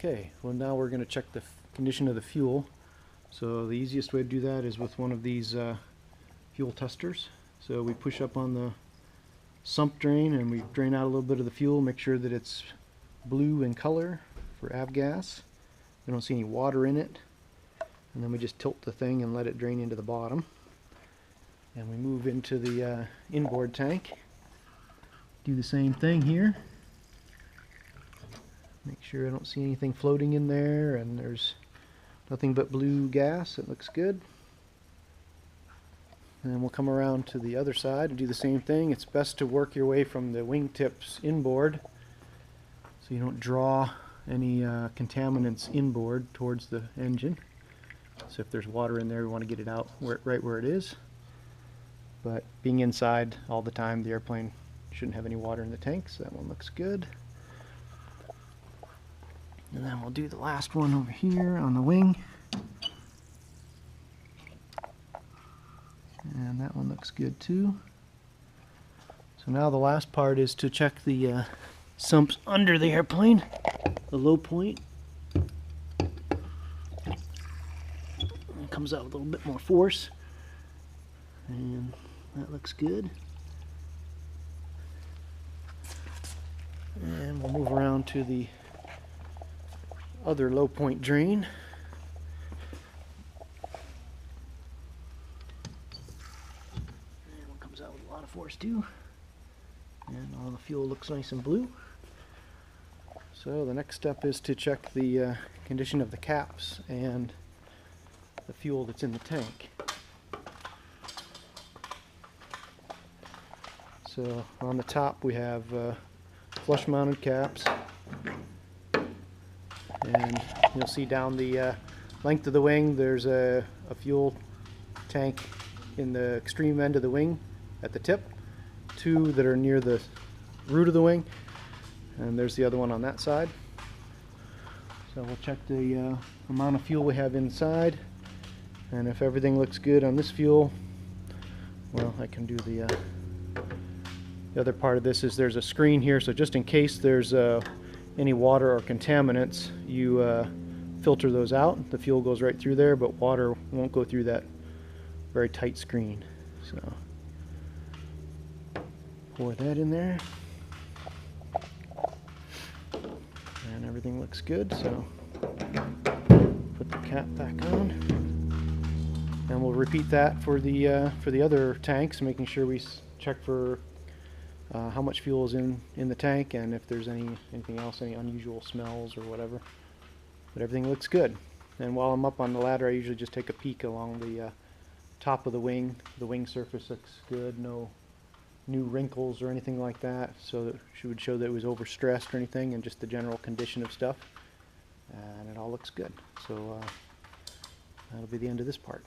Okay, well now we're going to check the condition of the fuel. So the easiest way to do that is with one of these fuel testers. So we push up on the sump drain and we drain out a little bit of the fuel, make sure that it's blue in color for avgas. We don't see any water in it. And then we just tilt the thing and let it drain into the bottom. And we move into the inboard tank. Do the same thing here. Make sure I don't see anything floating in there, and there's nothing but blue gas. It looks good. And then we'll come around to the other side and do the same thing. It's best to work your way from the wingtips inboard so you don't draw any contaminants inboard towards the engine. So if there's water in there, we want to get it out right where it is. But being inside all the time, the airplane shouldn't have any water in the tank, so that one looks good. And then we'll do the last one over here on the wing. And that one looks good too. So now the last part is to check the sumps under the airplane, the low point. It comes out with a little bit more force. And that looks good. And we'll move around to the other low point drain. And one comes out with a lot of force too. And all the fuel looks nice and blue. So the next step is to check the condition of the caps and the fuel that's in the tank. So on the top we have flush mounted caps. And you'll see down the length of the wing there's a fuel tank in the extreme end of the wing at the tip, two that are near the root of the wing, and there's the other one on that side. So we'll check the amount of fuel we have inside, and if everything looks good on this fuel, well, I can do the other part of this is there's a screen here, so just in case there's any water or contaminants, you filter those out. The fuel goes right through there, but water won't go through that very tight screen. So pour that in there, and everything looks good. So put the cap back on, and we'll repeat that for the other tanks, making sure we check for how much fuel is in the tank, and if there's anything else, any unusual smells or whatever. But everything looks good. And while I'm up on the ladder, I usually just take a peek along the top of the wing. The wing surface looks good, no new wrinkles or anything like that, so that she would show that it was overstressed or anything, and just the general condition of stuff. And it all looks good. So that'll be the end of this part.